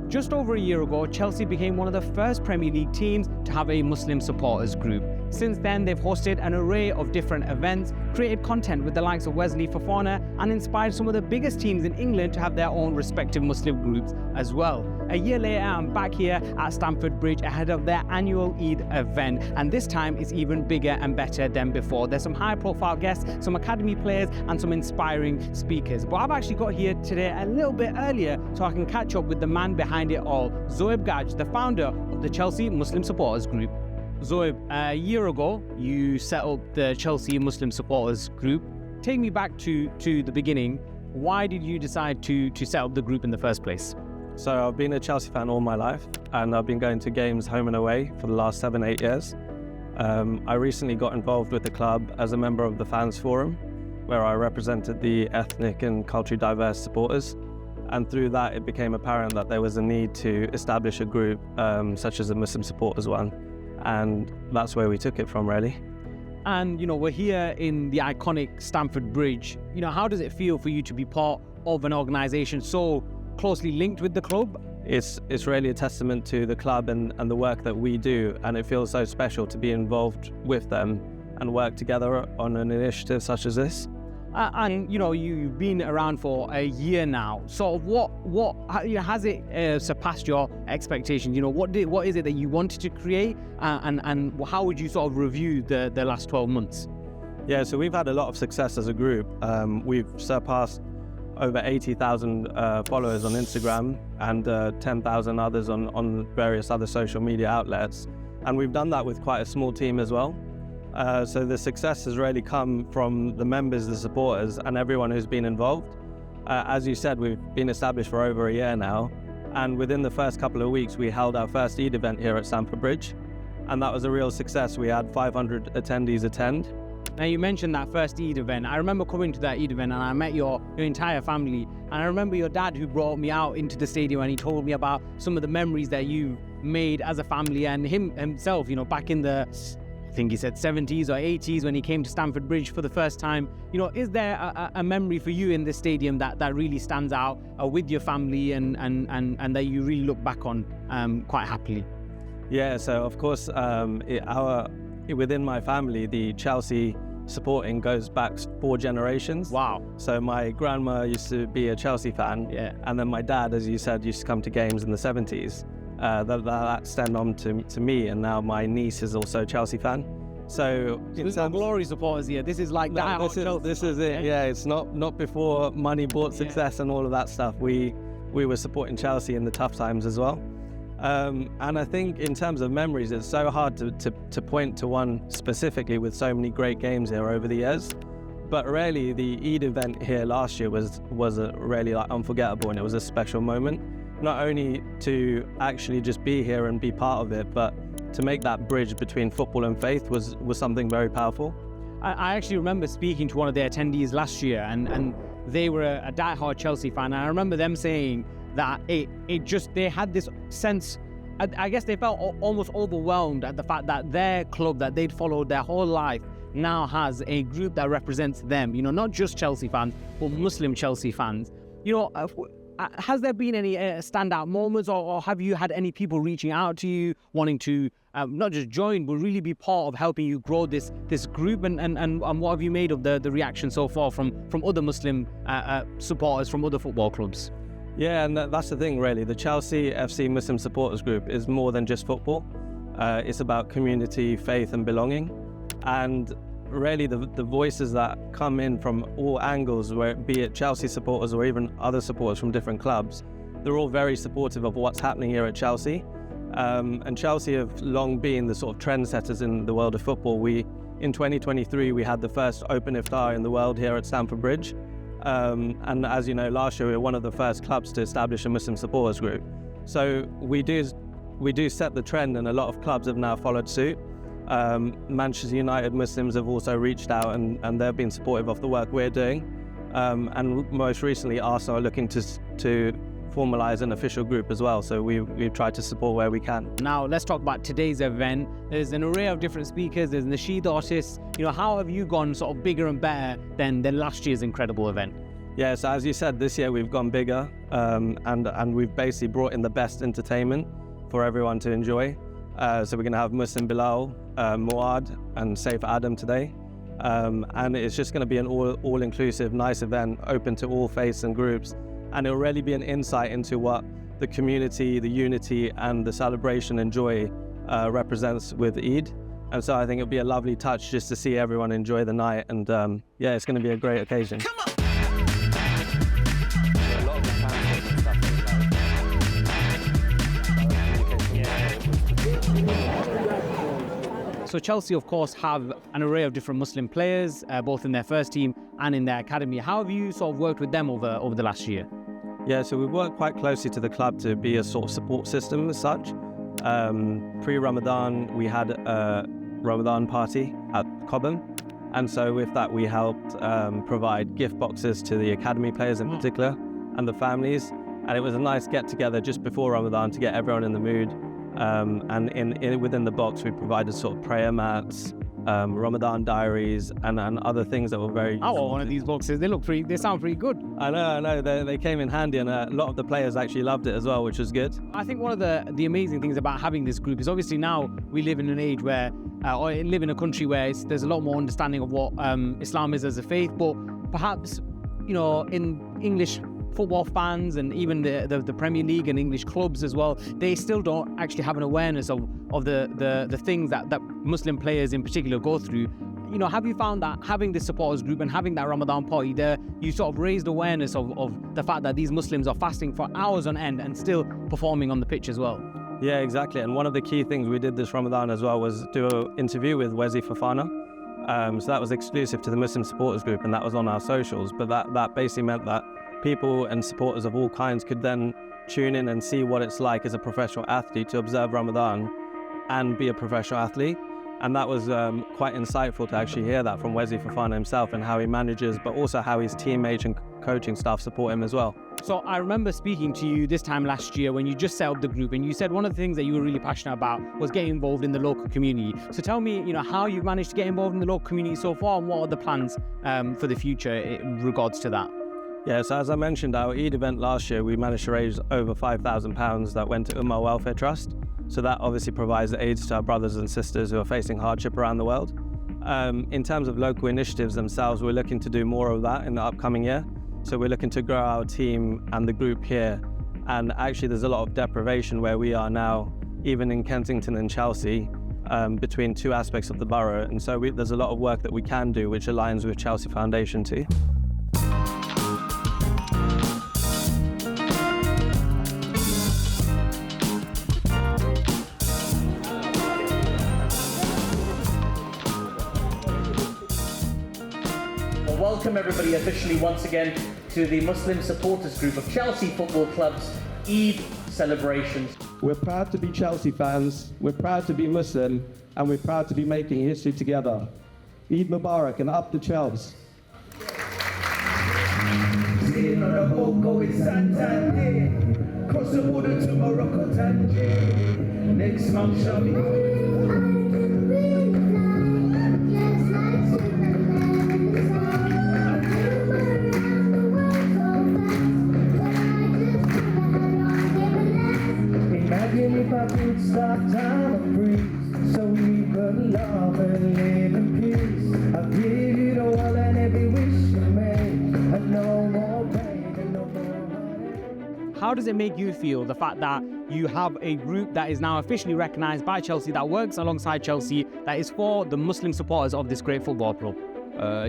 Just over a year ago, Chelsea became one of the first Premier League teams to have a Muslim supporters group. Since then, they've hosted an array of different events, created content with the likes of Wesley Fofana, and inspired some of the biggest teams in England to have their own respective Muslim groups as well. A year later, I'm back here at Stamford Bridge ahead of their annual Eid event, and this time it's even bigger and better than before. There's some high-profile guests, some academy players, and some inspiring speakers. But I've actually got here today a little bit earlier so I can catch up with the man behind it all, Zoheb Gaj, the founder of the Chelsea Muslim Supporters Group. Zoheb, a year ago, you set up the Chelsea Muslim Supporters Group. Take me back to the beginning. Why did you decide to set up the group in the first place? So I've been a Chelsea fan all my life, and I've been going to games home and away for the last 7-8 years. I recently got involved with the club as a member of the Fans Forum, where I represented the ethnic and culturally diverse supporters. And through that, it became apparent that there was a need to establish a group such as a Muslim supporters one. And that's where we took it from, really. And, we're here in the iconic Stamford Bridge. How does it feel for you to be part of an organisation so closely linked with the club? It's really a testament to the club and the work that we do, and it feels so special to be involved with them and work together on an initiative such as this. And you've been around for a year now. So what has it surpassed your expectations? What is it that you wanted to create, and how would you sort of review the last 12 months? Yeah, so we've had a lot of success as a group. We've surpassed over 80,000 followers on Instagram and 10,000 others on various other social media outlets, and we've done that with quite a small team as well. So the success has really come from the members, the supporters, and everyone who's been involved. As you said, we've been established for over a year now, and within the first couple of weeks, we held our first Eid event here at Stamford Bridge, and that was a real success. We had 500 attendees attend. Now, you mentioned that first Eid event. I remember coming to that Eid event, and I met your entire family, and I remember your dad who brought me out into the stadium, and he told me about some of the memories that you made as a family, and himself, back in the, I think he said 70s or 80s when he came to Stamford Bridge for the first time. Is there a memory for you in this stadium that really stands out with your family and that you really look back on quite happily? Yeah, so of course, within my family, the Chelsea supporting goes back 4 generations. Wow. So my grandma used to be a Chelsea fan, yeah, and then my dad, as you said, used to come to games in the 70s. That extend on to me, and now my niece is also a Chelsea fan. So there's no glory supporters here. This is like this is it. Yeah, it's not before money bought success and all of that stuff. We were supporting Chelsea in the tough times as well. And I think in terms of memories, it's so hard to point to one specifically with so many great games here over the years. But really, the Eid event here last year was really unforgettable, and it was a special moment. Not only to actually just be here and be part of it, but to make that bridge between football and faith was something very powerful. I actually remember speaking to one of the attendees last year, and they were a diehard Chelsea fan, and I remember them saying that they had this sense, I guess they felt almost overwhelmed at the fact that their club that they'd followed their whole life now has a group that represents them, not just Chelsea fans, but Muslim Chelsea fans. Has there been any standout moments, or have you had any people reaching out to you wanting to not just join, but really be part of helping you grow this group? And what have you made of the reaction so far from other Muslim supporters from other football clubs? Yeah, and that's the thing, really. The Chelsea FC Muslim Supporters Group is more than just football. It's about community, faith, and belonging. And really, the voices that come in from all angles, be it Chelsea supporters or even other supporters from different clubs, they're all very supportive of what's happening here at Chelsea. And Chelsea have long been the sort of trendsetters in the world of football. In 2023, we had the first open iftar in the world here at Stamford Bridge. And as you know, last year we were one of the first clubs to establish a Muslim supporters group. So we do set the trend, and a lot of clubs have now followed suit. Manchester United Muslims have also reached out, and they've been supportive of the work we're doing. And most recently, Arsenal are looking to formalise an official group as well. So we've tried to support where we can. Now let's talk about today's event. There's an array of different speakers. There's nasheed artists. How have you gone sort of bigger and better than last year's incredible event? Yeah, so as you said, this year we've gone bigger, and we've basically brought in the best entertainment for everyone to enjoy. So we're going to have Muslim Bilal, Muad, and Saif Adam today. And it's just going to be an all-inclusive, nice event, open to all faiths and groups. And it'll really be an insight into what the community, the unity, and the celebration and joy represents with Eid. And so I think it'll be a lovely touch just to see everyone enjoy the night. And yeah, it's going to be a great occasion. Come on. So Chelsea, of course, have an array of different Muslim players, both in their first team and in their academy. How have you sort of worked with them over the last year? Yeah, so we've worked quite closely to the club to be a sort of support system as such. Pre-Ramadan, we had a Ramadan party at Cobham. And so with that, we helped provide gift boxes to the academy players in particular and the families. And it was a nice get-together just before Ramadan to get everyone in the mood. And within the box, we provided sort of prayer mats, Ramadan diaries, and other things that were very useful. I want one of these boxes. They sound pretty good. I know. They came in handy, and a lot of the players actually loved it as well, which was good. I think one of the amazing things about having this group is obviously now we live in an age where, or live in a country where there's a lot more understanding of what Islam is as a faith, but perhaps, you know, in English football fans and even the Premier League and English clubs as well, they still don't actually have an awareness of the things that Muslim players in particular go through. You know, have you found that having this supporters group and having that Ramadan party there, you sort of raised awareness of the fact that these Muslims are fasting for hours on end and still performing on the pitch as well? Yeah, exactly. And one of the key things we did this Ramadan as well was do an interview with Wesley Fofana. So that was exclusive to the Muslim supporters group, and that was on our socials. But that basically meant that people and supporters of all kinds could then tune in and see what it's like as a professional athlete to observe Ramadan and be a professional athlete. And that was quite insightful to actually hear that from Wesley Fofana himself and how he manages, but also how his teammates and coaching staff support him as well. So I remember speaking to you this time last year when you just set up the group, and you said one of the things that you were really passionate about was getting involved in the local community. So tell me, you know, how you've managed to get involved in the local community so far, and what are the plans for the future in regards to that? Yeah, so as I mentioned, our Eid event last year, we managed to raise over £5,000 that went to Ummah Welfare Trust. So that obviously provides aids to our brothers and sisters who are facing hardship around the world. In terms of local initiatives themselves, we're looking to do more of that in the upcoming year. So we're looking to grow our team and the group here. And actually there's a lot of deprivation where we are now, even in Kensington and Chelsea, between two aspects of the borough. And so there's a lot of work that we can do, which aligns with Chelsea Foundation too. Welcome everybody officially once again to the Muslim supporters group of Chelsea Football Club's Eid celebrations. We're proud to be Chelsea fans, we're proud to be Muslim, and we're proud to be making history together. Eid Mubarak and up the Chels. Sitting on a boat going Santander, cross the water to Morocco, Tangier. Next month shall be. If I could stop time and breathe, so we could love and live in peace. I'll give you the world and every wish you made, and no more pain and no more heartache. How does it make you feel, the fact that you have a group that is now officially recognised by Chelsea, that works alongside Chelsea, that is for the Muslim supporters of this great football club?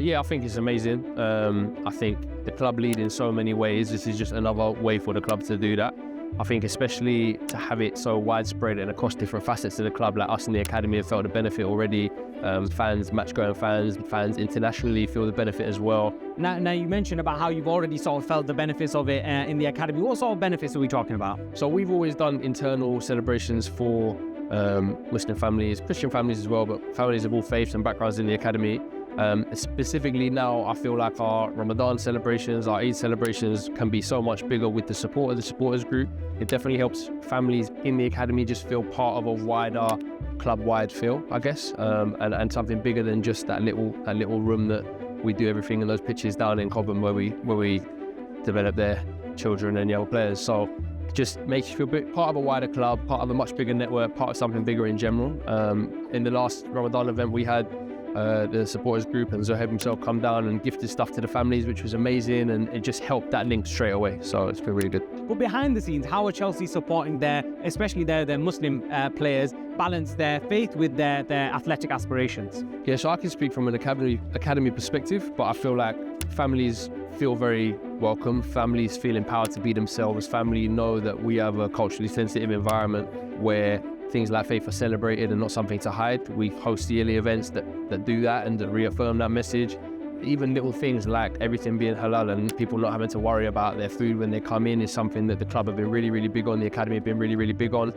Yeah, I think it's amazing. I think the club lead in so many ways. This is just another way for the club to do that. I think especially to have it so widespread and across different facets of the club, like us in the academy have felt the benefit already. Fans, match-going fans internationally feel the benefit as well. Now you mentioned about how you've already sort of felt the benefits of it in the academy. What sort of benefits are we talking about? So we've always done internal celebrations for Muslim families, Christian families as well, but families of all faiths and backgrounds in the academy. Specifically now, I feel like our Ramadan celebrations, our Eid celebrations can be so much bigger with the support of the supporters group. It definitely helps families in the academy just feel part of a wider club-wide feel, I guess, and something bigger than just that little room that we do everything in those pitches down in Cobham where we develop their children and young players. So just makes you feel part of a wider club, part of a much bigger network, part of something bigger in general. In the last Ramadan event, we had the supporters group and Zoheb himself come down and gifted stuff to the families, which was amazing, and it just helped that link straight away. So it's been really good. But behind the scenes, how are Chelsea supporting especially their Muslim players, balance their faith with their athletic aspirations? Yeah, so I can speak from an academy perspective, but I feel like families feel very welcome. Families feel empowered to be themselves. Families know that we have a culturally sensitive environment where things like faith are celebrated and not something to hide. We host yearly events that do that and that reaffirm that message. Even little things like everything being halal and people not having to worry about their food when they come in is something that the club have been really, really big on, the academy have been really, really big on.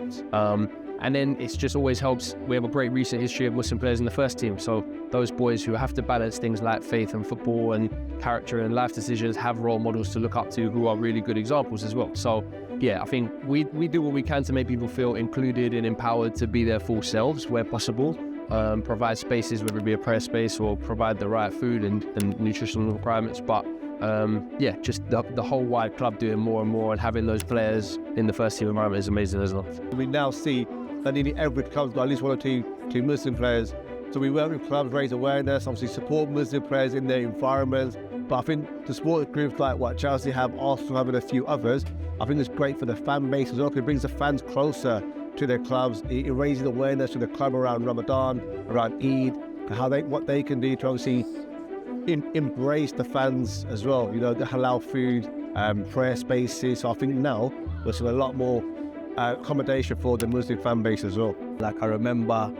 And then it's just always helps. We have a great recent history of Muslim players in the first team. So those boys who have to balance things like faith and football and character and life decisions have role models to look up to who are really good examples as well. So yeah, I think we do what we can to make people feel included and empowered to be their full selves where possible. Provide spaces, whether it be a prayer space or provide the right food and nutritional requirements. But yeah, just the whole wide club doing more and more and having those players in the first team environment is amazing as well. We now see that nearly every club's got at least one or two Muslim players. So we work with clubs, raise awareness, obviously support Muslim players in their environments. But I think the sport groups like what Chelsea have, Arsenal have, and a few others, I think it's great for the fan base as well, because it brings the fans closer to their clubs. It raises awareness to the club around Ramadan, around Eid, and what they can do to obviously embrace the fans as well. You know, the halal food, prayer spaces. So I think now we're seeing a lot more accommodation for the Muslim fan base as well. Like I remember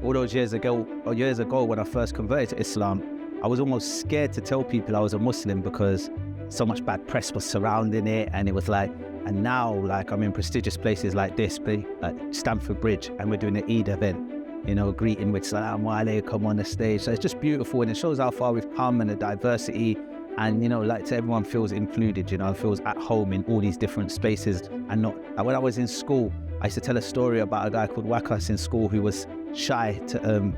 all those years ago when I first converted to Islam, I was almost scared to tell people I was a Muslim because so much bad press was surrounding it, and it was like, and now like I'm in prestigious places like this, like Stamford Bridge, and we're doing an Eid event, you know, greeting with Salaam Alaikum on the stage. So it's just beautiful, and it shows how far we've come and the diversity. And, you know, like everyone feels included, you know, feels at home in all these different spaces. And not, like when I was in school, I used to tell a story about a guy called Wakas in school who was shy to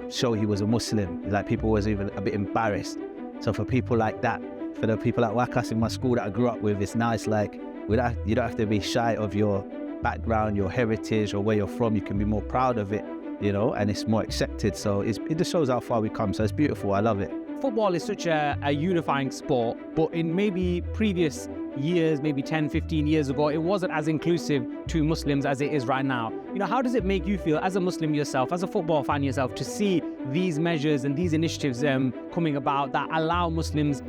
show he was a Muslim. Like people was even a bit embarrassed. So for people like that, for the people like Wakas in my school that I grew up with, it's nice, like you don't have to be shy of your background, your heritage, or where you're from. You can be more proud of it, you know, and it's more accepted. So it just shows how far we come. So it's beautiful. I love it. Football is such a unifying sport, but in maybe previous years, maybe 10, 15 years ago, it wasn't as inclusive to Muslims as it is right now. You know, how does it make you feel as a Muslim yourself, as a football fan yourself, to see these measures and these initiatives coming about that allow Muslims,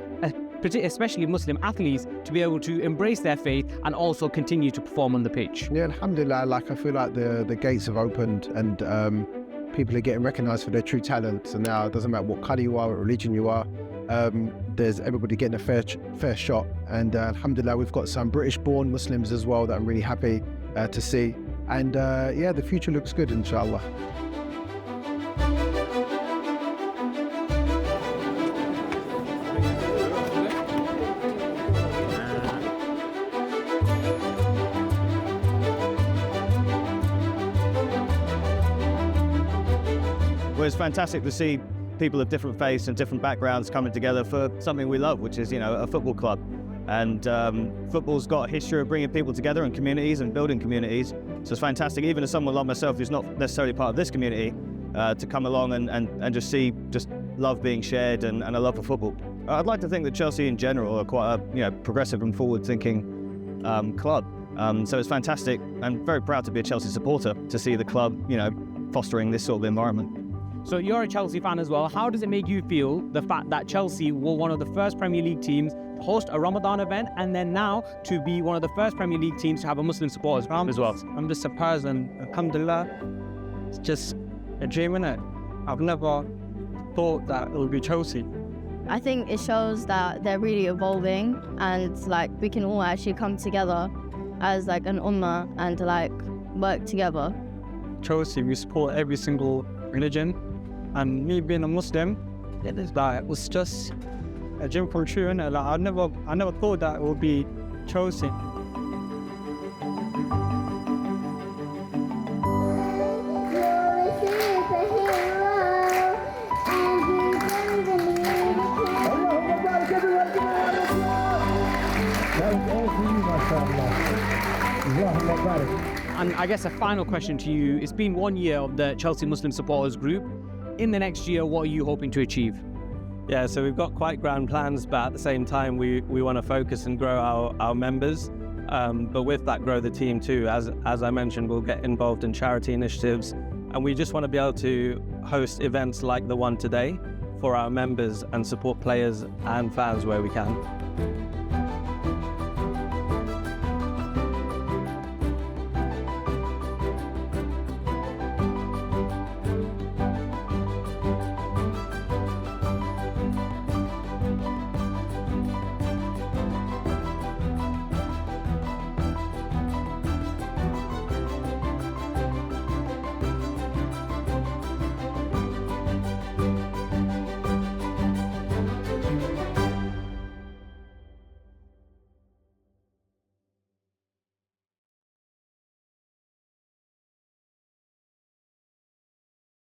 especially Muslim athletes, to be able to embrace their faith and also continue to perform on the pitch? Yeah, alhamdulillah, like I feel like the gates have opened, and people are getting recognised for their true talents. And now it doesn't matter what colour you are, what religion you are, there's everybody getting a fair shot. And alhamdulillah, we've got some British-born Muslims as well that I'm really happy to see. And yeah, the future looks good, inshallah. Well, it's fantastic to see people of different faiths and different backgrounds coming together for something we love, which is, you know, a football club. And football's got a history of bringing people together in communities and building communities. So it's fantastic, even as someone like myself who's not necessarily part of this community, to come along and just see love being shared and a love for football. I'd like to think that Chelsea in general are quite a progressive and forward-thinking club. So it's fantastic. I'm very proud to be a Chelsea supporter to see the club, fostering this sort of environment. So you're a Chelsea fan as well. How does it make you feel, the fact that Chelsea were one of the first Premier League teams to host a Ramadan event, and then now to be one of the first Premier League teams to have a Muslim supporters group as well? I'm just surprised, and alhamdulillah, it's just a dream, innit? I've never thought that it would be Chelsea. I think it shows that they're really evolving, and like we can all actually come together as like an ummah and like work together. Chelsea, we support every single religion. And me being a Muslim, it was just a dream come true, and like, I never thought that it would be Chelsea. And I guess a final question to you. It's been 1 year of the Chelsea Muslim Supporters Group. In the next year, what are you hoping to achieve? Yeah, so we've got quite grand plans, but at the same time, we want to focus and grow our members. But with that, grow the team too. As I mentioned, we'll get involved in charity initiatives, and we just want to be able to host events like the one today for our members and support players and fans where we can.